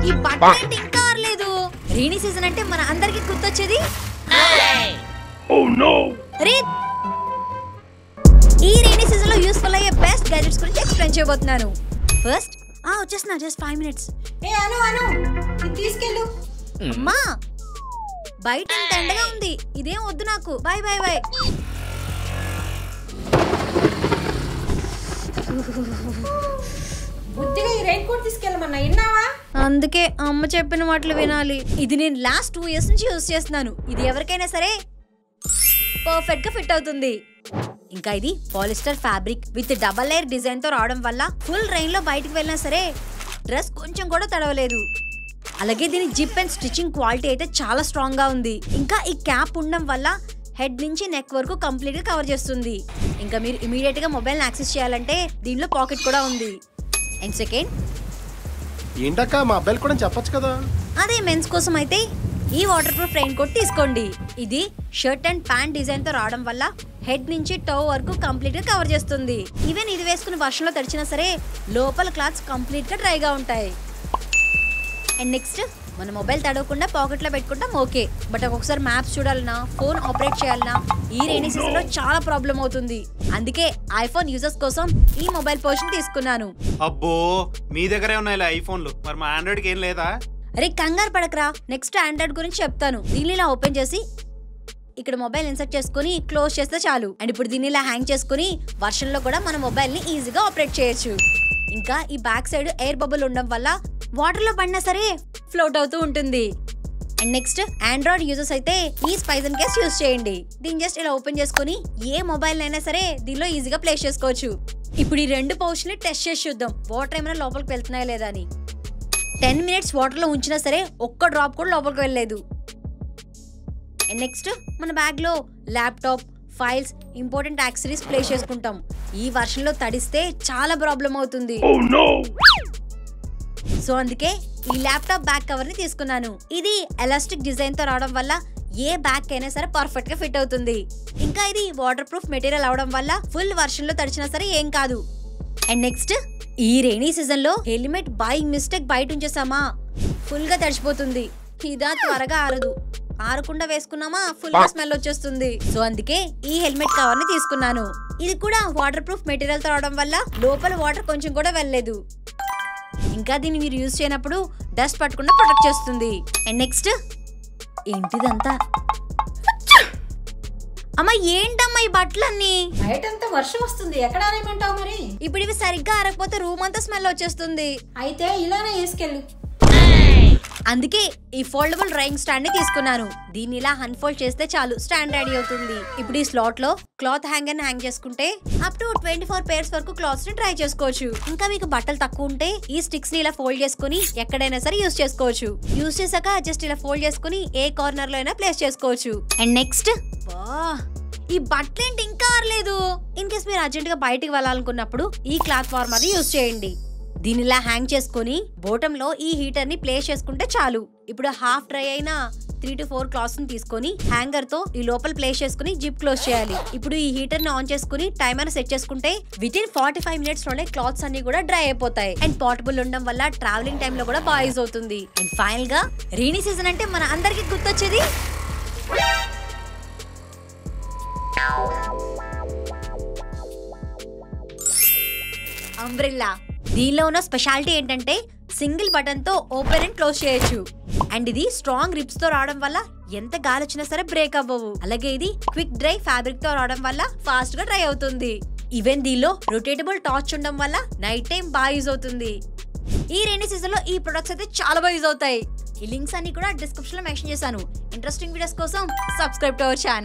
ఈ బట్టలు ఇంకా ఆరలేదు. రైనీ సీజన్ అంటే మన అందరికి గుర్తొచ్చేది ఈ రైనీ సీజన్ లో యూస్ఫుల్ అయ్యే బెస్ట్ గ్యాడ్జెట్స్ గురించి ఎక్స్ప్లెయిన్ చేయబోతున్నాను. ఫస్ట్ వచ్చేస్తున్నా, జస్ట్ 5 minutes. తీసుకెళ్ళు. అమ్మా బయట ఎంత ఎండగా ఉంది, ఇదేం వద్దు నాకు. Bye bye bye. బుద్ధిగా ఈ రెయిన్ కోట్ తీసుకెళ్ళమన్నా, విన్నావా? అందుకే అమ్మ చెప్పిన మాటలు వినాలి. ఇది నేను లాస్ట్ 2 years నుంచి యూస్ చేస్తున్నాను. ఇది ఎవరికైనా సరే పర్ఫెక్ట్ గా ఫిట్ అవుతుంది. ఇంకా ఇది polyester fabric with double layer design తో రావడం వల్ల ఫుల్ రైన్ లో బయటికి వెళ్ళినా సరే డ్రెస్ కొంచెం కూడా తడవలేదు. అలాగే దీని జిప్ అండ్ స్టిచ్చింగ్ క్వాలిటీ అయితే చాలా స్ట్రాంగ్ గా ఉంది. ఇంకా ఈ క్యాప్ ఉండడం వల్ల హెడ్ నుంచి నెక్ వరకు కంప్లీట్ గా కవర్ చేస్తుంది. ఇంకా మీరు ఇమీడియట్ గా మొబైల్ యాక్సెస్ చేయాలంటే దీనిలో పాకెట్ కూడా ఉంది. అండ్ సెకండ్ ఏంటక్క మా అబ్బాయిలు కూడా చెప్పొచ్చు కదా. అదే మెన్స్ కోసం అయితే ఈ వాటర్ ప్రూఫ్ రెయిన్ కోట్ తీసుకోండి. ఇది షర్ట్ అండ్ ప్యాంట్ డిజైన్ తో రావడం వల్ల హెడ్ నుంచి టో వరకు కంప్లీట్ గా కవర్ చేస్తుంది. ఈవెన్ ఇది వేసుకుని వర్షంలో తడిచినా సరే లోపల క్లాత్స్ కంప్లీట్ గా డ్రైగా ఉంటాయి. అండ్ నెక్స్ట్ మన మొబైల్ తడవకుండా పాకెట్ లో పెట్టుకుంటాం ఓకే, బట్ ఒక్కొక్కసారి మ్యాప్స్ చూడాలన్నా ఫోన్ ఆపరేట్ చేయాలన్నా ఈ రైనీ సీజన్ లో చాలా ప్రాబ్లం అవుతుంది. అందుకే ఐఫోన్ యూజర్స్ కోసం ఈ మొబైల్ పోర్షన్ తీసుకున్నాను. అబ్బో మీ దగ్గరే ఉన్నాయి ఐఫోన్లు, మరి మా ఆండ్రాయిడ్ కి ఏం లేదా? అరే కంగారు పడకరా, నెక్స్ట్ ఆండ్రాయిడ్ గురించి చెప్తాను. దీన్ని ఇలా ఓపెన్ చేసి ఇక్కడ మొబైల్ ఇన్సర్ట్ చేసుకుని క్లోజ్ చేస్తే చాలు. అండ్ ఇప్పుడు దీన్ని ఇలా హ్యాంగ్ చేసుకుని వర్షంలో కూడా మన మొబైల్ ని ఈజీగా ఆపరేట్ చేయొచ్చు. ఇంకా ఈ బ్యాక్ సైడ్ ఎయిర్ బబుల్ ఉండడం వల్ల వాటర్ లో పడినా సరే ఫ్లోట్ అవుతూ ఉంటుంది. అండ్ నెక్స్ట్ ఆండ్రాయిడ్ యూజర్స్ అయితే ఈ స్పైజన్ కేస్ యూజ్ చేయండి. దీన్ని జస్ట్ ఇలా ఓపెన్ చేసుకుని ఏ మొబైల్ అయినా సరే దీనిలో ఈజీగా ప్లేస్ చేసుకోవచ్చు. ఇప్పుడు ఈ 2 పౌచ్ ని టెస్ట్ చేసి చూద్దాం వాటర్ ఏమైనా లోపలికి వెళ్తున్నాయా లేదా అని. 10 minutes వాటర్ లో ఉంచినా సరే ఒక్క డ్రాప్ కూడా లోపలికి వెళ్ళలేదు. అండ్ నెక్స్ట్ మన బ్యాగ్ లో laptop, files, important accessories place చేసుకుంటాం. ఈ వర్షంలో తడిస్తే చాలా ప్రాబ్లం అవుతుంది. సో అందుకే ఈ ల్యాప్టాప్ బ్యాక్ కవర్ ని తీసుకున్నాను. ఇది ఎలాస్టిక్ డిజైన్ తో రావడం వల్ల ఏ బ్యాగ్ అయినా సరే పర్ఫెక్ట్ గా ఫిట్ అవుతుంది. ఇంకా ఇది వాటర్ ప్రూఫ్ మెటీరియల్ అవడం వల్ల ఫుల్ వర్షంలో తడిచినా సరే ఏం కాదు. అండ్ నెక్స్ట్ ఈ రైనీ సీజన్ లో హెల్మెట్ బై మిస్టేక్ బయట ఉంచేసామా ఫుల్ గా తడిచిపోతుంది. ఇదా త్వరగా ఆరదు, ఆరకుండా వేసుకున్నామా ఫుల్ గా స్మెల్ వచ్చేస్తుంది. సో అందుకే ఈ హెల్మెట్ కవర్ ని తీసుకున్నాను. ఇది కూడా వాటర్ ప్రూఫ్ మెటీరియల్ తో రావడం వల్ల లోపల వాటర్ కొంచెం కూడా వెళ్ళలేదు. ఇంకా దీన్ని మీరు యూజ్ చేయనప్పుడు డస్ట్ పట్టకుండా ప్రొటెక్ట్ చేస్తుంది. అండ్ నెక్స్ట్ ఏంటిదంతా అమ్మ, ఏంటమ్మా ఈ బట్టలన్నీ? బయటంతా వర్షం వస్తుంది, ఎక్కడ ఆరేయమంటావు మరి? ఇప్పుడు ఇవి సరిగ్గా ఆరకపోతే రూమ్ అంతా స్మెల్ వచ్చేస్తుంది. అయితే ఇలానే వేసుకెళ్ళు. అందుకే ఈ ఫోల్డబుల్ డ్రైయింగ్ స్టాండ్ ని తీసుకున్నాను. దీన్ని ఇలా అన్ఫోల్డ్ చేస్తే చాలు స్టాండ్ రెడీ అవుతుంది. ఇప్పుడు ఈ స్లాట్ లో క్లాత్ హ్యాంగర్ ని హ్యాంగ్ చేసుకుంటే అప్ టు 24 pairs వరకు క్లాత్స్ ని డ్రై చేసుకోవచ్చు. ఇంకా మీకు బట్టలు తక్కువ ఉంటే ఈ స్టిక్స్ ని ఇలా ఫోల్డ్ చేసుకుని ఎక్కడైనా సరే యూజ్ చేసుకోవచ్చు. యూజ్ చేసాక జస్ట్ ఇలా ఫోల్డ్ చేసుకుని ఏ కార్నర్ లో అయినా ప్లేస్ చేసుకోవచ్చు. అండ్ నెక్స్ట్ ఈ బట్టలేంటి ఇంకా ఆరలేదు. ఇన్ కేస్ మీరు అర్జెంట్ గా బయటికి వెళ్ళాలనుకున్నప్పుడు ఈ క్లాత్ వార్మర్ ని యూజ్ చేయండి. దీని ఇలా హ్యాంగ్ చేసుకుని బాటమ్ లో ఈ హీటర్ ని ప్లేస్ చేసుకుంటే చాలు. ఇప్పుడు హాఫ్ డ్రై అయిన 3 to 4 క్లాత్స్ ని తీసుకొని హ్యాంగర్ తో ఈ లోపల ప్లేస్ చేసుకుని జిప్ క్లోజ్ చేయాలి. ఇప్పుడు ఈ హీటర్ ని ఆన్ చేసుకుని టైమర్ సెట్ చేసుకుంటే వితిన్ 45 minutes లోనే క్లాత్స్ అన్ని కూడా డ్రై అయిపోతాయి. అండ్ పోర్టబుల్ ఉండడం వల్ల ట్రావెలింగ్ టైమ్ లో కూడా బాగా యూజ్ అవుతుంది. అండ్ ఫైనల్ గా రైనీ సీజన్ అంటే మన అందరికి గుర్తొచ్చేది అంబ్రెల్లా. దీనిలో ఉన్న స్పెషాలిటీ ఏంటంటే సింగిల్ బటన్ తో ఓపెన్ అండ్ క్లోజ్ చేయొచ్చు. అండ్ ఇది స్ట్రాంగ్ రిప్స్ తో రావడం వల్ల ఎంత గాలి వచ్చినా సరే బ్రేక్ అవ్వవు. అలాగే ఇది క్విక్ డ్రై ఫ్యాబ్రిక్ తో రావడం వల్ల ఫాస్ట్ గా డ్రై అవుతుంది. ఈవెన్ దీనిలో రొటేటబుల్ టార్చ్ ఉండడం వల్ల నైట్ టైం బాగా యూజ్ అవుతుంది. ఈ రైనీ సీజన్ లో ఈ ప్రొడక్ట్స్ అయితే చాలా బాగా యూజ్ అవుతాయి. ఈ లింక్స్ అన్ని కూడా డిస్క్రిప్షన్ లో మెన్షన్ చేశాను. ఇంట్రెస్టింగ్ వీడియోస్ కోసం సబ్స్క్రైబ్ టు అవర్ ఛానల్.